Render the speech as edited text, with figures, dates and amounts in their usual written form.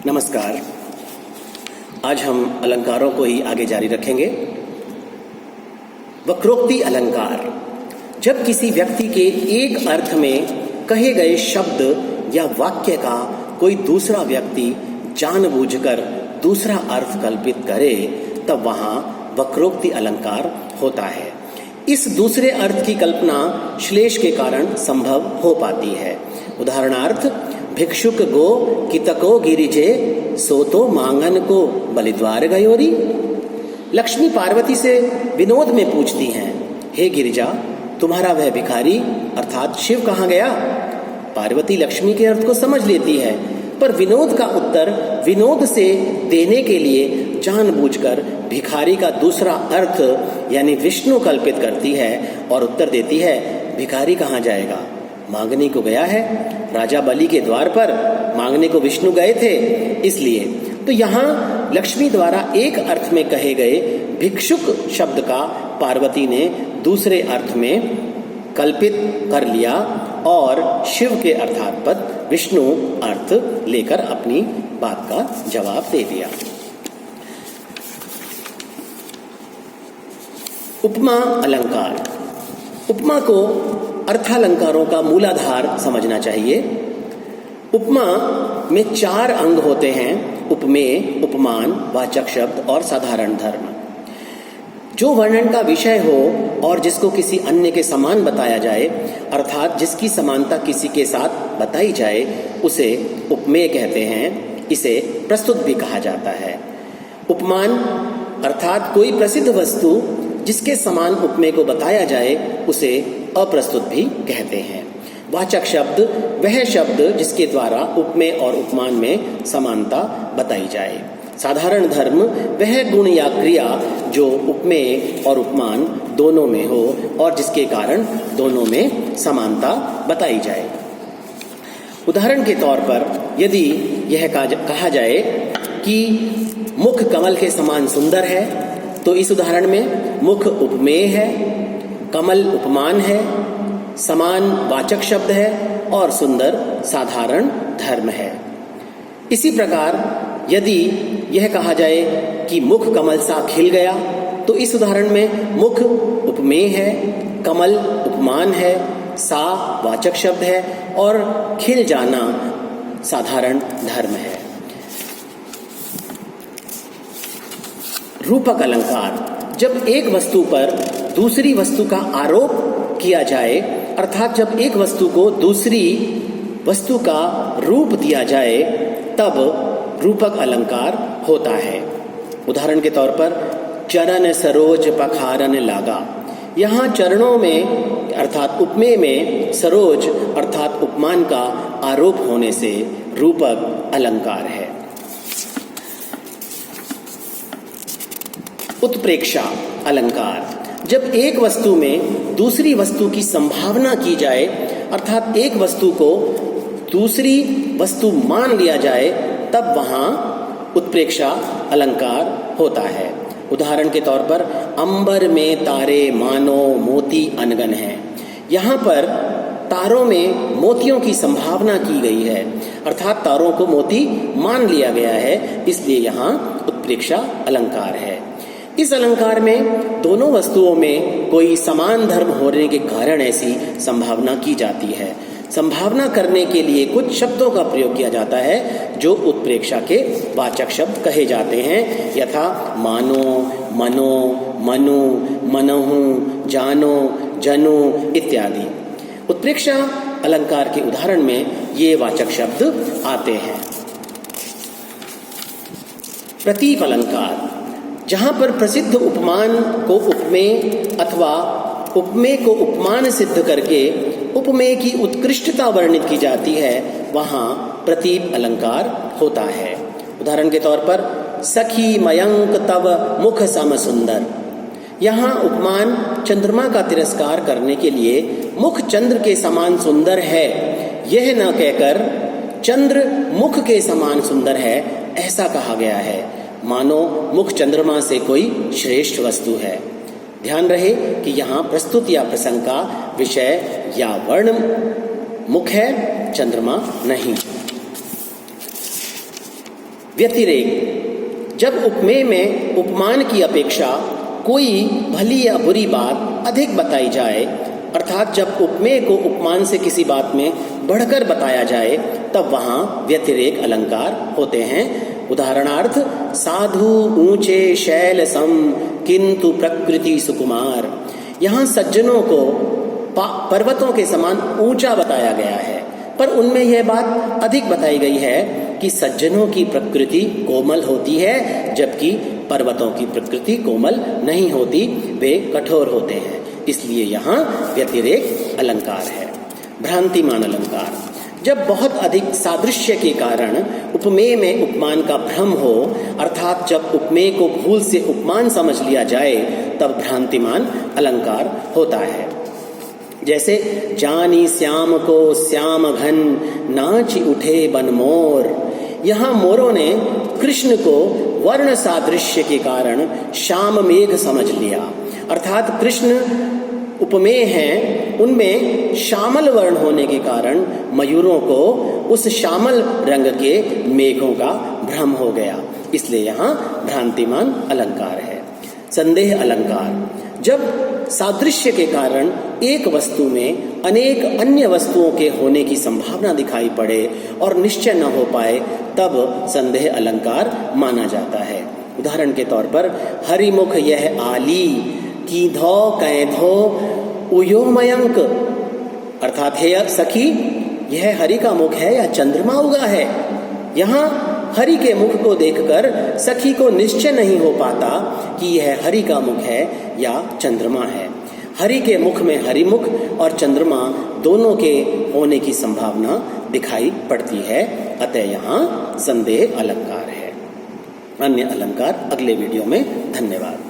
नमस्कार। आज हम अलंकारों को ही आगे जारी रखेंगे। वक्रोक्ति अलंकार जब किसी व्यक्ति के एक अर्थ में कहे गए शब्द या वाक्य का कोई दूसरा व्यक्ति जानबूझकर दूसरा अर्थ कल्पित करे तब वहां वक्रोक्ति अलंकार होता है। इस दूसरे अर्थ की कल्पना श्लेष के कारण संभव हो पाती है। उदाहरणार्थ, भिक्षुक गो कितको गिरिजे सोतो मांगन को बलिद्वार गयोरी। लक्ष्मी पार्वती से विनोद में पूछती हैं, हे गिरिजा, तुम्हारा वह भिखारी अर्थात शिव कहाँ गया? पार्वती लक्ष्मी के अर्थ को समझ लेती है, पर विनोद का उत्तर विनोद से देने के लिए जानबूझकर भिखारी का दूसरा अर्थ यानी विष्णु कल्पित करती है और उत्तर देती है, भिखारी कहाँ जाएगा? मांगने को गया है। राजा बलि के द्वार पर मांगने को विष्णु गए थे, इसलिए। तो यहाँ लक्ष्मी द्वारा एक अर्थ में कहे गए भिक्षुक शब्द का पार्वती ने दूसरे अर्थ में कल्पित कर लिया और शिव के अर्थात विष्णु अर्थ लेकर अपनी बात का जवाब दे दिया। उपमा अलंकार। उपमा को अर्थालंकारों का मूलाधार समझना चाहिए। उपमा में 4 अंग होते हैं: उपमेय, उपमान, वाचक शब्द और साधारण धर्म। जो वर्णन का विषय हो और जिसको किसी अन्य के समान बताया जाए अर्थात जिसकी समानता किसी के साथ बताई जाए उसे उपमेय कहते हैं। इसे प्रस्तुत भी कहा जाता है। उपमान अर्थात कोई प्रसिद्ध वस्तु जिसके समान उपमेय को बताया जाए उसे अप्रस्तुत भी कहते हैं। वाचक शब्द वह शब्द जिसके द्वारा उपमेय और उपमान में समानता बताई जाए। साधारण धर्म वह गुण या क्रिया जो उपमेय और उपमान दोनों में हो और जिसके कारण दोनों में समानता बताई जाए। उदाहरण के तौर पर यदि यह कहा जाए कि मुख कमल के समान सुंदर है तो इस उदाहरण में मुख उपमेय है, कमल उपमान है, समान वाचक शब्द है और सुंदर साधारण धर्म है। इसी प्रकार यदि यह कहा जाए कि मुख कमल सा खिल गया तो इस उदाहरण में मुख उपमेय है, कमल उपमान है, सा वाचक शब्द है और खिल जाना साधारण धर्म है। रूपक अलंकार जब एक वस्तु पर दूसरी वस्तु का आरोप किया जाए अर्थात जब एक वस्तु को दूसरी वस्तु का रूप दिया जाए तब रूपक अलंकार होता है। उदाहरण के तौर पर चरण सरोज पखारन लागा। यहाँ चरणों में अर्थात उपमेय में सरोज अर्थात उपमान का आरोप होने से रूपक अलंकार है। उत्प्रेक्षा अलंकार जब एक वस्तु में दूसरी वस्तु की संभावना की जाए अर्थात एक वस्तु को दूसरी वस्तु मान लिया जाए तब वहां उत्प्रेक्षा अलंकार होता है। उदाहरण के तौर पर अंबर में तारे मानो मोती अनगन है। यहाँ पर तारों में मोतियों की संभावना की गई है अर्थात तारों को मोती मान लिया गया है, इसलिए यहाँ उत्प्रेक्षा अलंकार है। इस अलंकार में दोनों वस्तुओं में कोई समान धर्म होने के कारण ऐसी संभावना की जाती है। संभावना करने के लिए कुछ शब्दों का प्रयोग किया जाता है जो उत्प्रेक्षा के वाचक शब्द कहे जाते हैं, यथा मानो, मनो, मनु, मनहु, जानो, जनु इत्यादि। उत्प्रेक्षा अलंकार के उदाहरण में ये वाचक शब्द आते हैं। प्रतीप अलंकार जहाँ पर प्रसिद्ध उपमान को उपमेय अथवा उपमेय को उपमान सिद्ध करके उपमेय की उत्कृष्टता वर्णित की जाती है वहाँ प्रतीप अलंकार होता है। उदाहरण के तौर पर सखी मयंक तव मुख सम सुंदर। यहाँ उपमान चंद्रमा का तिरस्कार करने के लिए मुख चंद्र के समान सुंदर है यह न कहकर चंद्र मुख के समान सुंदर है ऐसा कहा गया है, मानो मुख चंद्रमा से कोई श्रेष्ठ वस्तु है। ध्यान रहे कि यहाँ प्रस्तुत या प्रसंग का विषय या वर्ण मुख है, चंद्रमा नहीं। व्यतिरेक, जब उपमेय में उपमान की अपेक्षा कोई भली या बुरी बात अधिक बताई जाए, अर्थात जब उपमेय को उपमान से किसी बात में बढ़कर बताया जाए, तब वहाँ व्यतिरेक अलंकार होते हैं। उदाहरणार्थ, साधु ऊंचे शैल सम किंतु प्रकृति सुकुमार। यहाँ सज्जनों को पर्वतों के समान ऊंचा बताया गया है, पर उनमें यह बात अधिक बताई गई है कि सज्जनों की प्रकृति कोमल होती है, जबकि पर्वतों की प्रकृति कोमल नहीं होती, वे कठोर होते हैं। इसलिए यहाँ व्यतिरेक अलंकार है। भ्रांतिमान अलंकार, जब बहुत अधिक सादृश्य के कारण उपमेय में उपमान का भ्रम हो, अर्थात जब उपमेय को भूल से उपमान समझ लिया जाए, तब भ्रांतिमान अलंकार होता है। जैसे जानी श्याम को श्याम घन नाच उठे बन मोर। यहाँ मोरों ने कृष्ण को वर्ण सादृश्य के कारण श्याम मेघ समझ लिया, अर्थात कृष्ण उपमेय हैं, उनमें श्यामल वर्ण होने के कारण मयूरों को उस श्यामल रंग के मेघों का भ्रम हो गया। इसलिए यहाँ भ्रांतिमान अलंकार है। संदेह अलंकार, जब सादृश्य के कारण एक वस्तु में अनेक अन्य वस्तुओं के होने की संभावना दिखाई पड़े और निश्चय न हो पाए, तब संदेह अलंकार माना जाता है। उदाहरण के तौर पर, हरिमुख यह आली कीधो कैधो उयोमयंक, अर्थात हे सखी, यह हरि का मुख है या चंद्रमा उगा है। यहाँ हरि के मुख को देखकर सखी को निश्चय नहीं हो पाता कि यह हरि का मुख है या चंद्रमा है। हरि के मुख में हरिमुख और चंद्रमा दोनों के होने की संभावना दिखाई पड़ती है, अतः यहाँ संदेह अलंकार है। अन्य अलंकार अगले वीडियो में। धन्यवाद।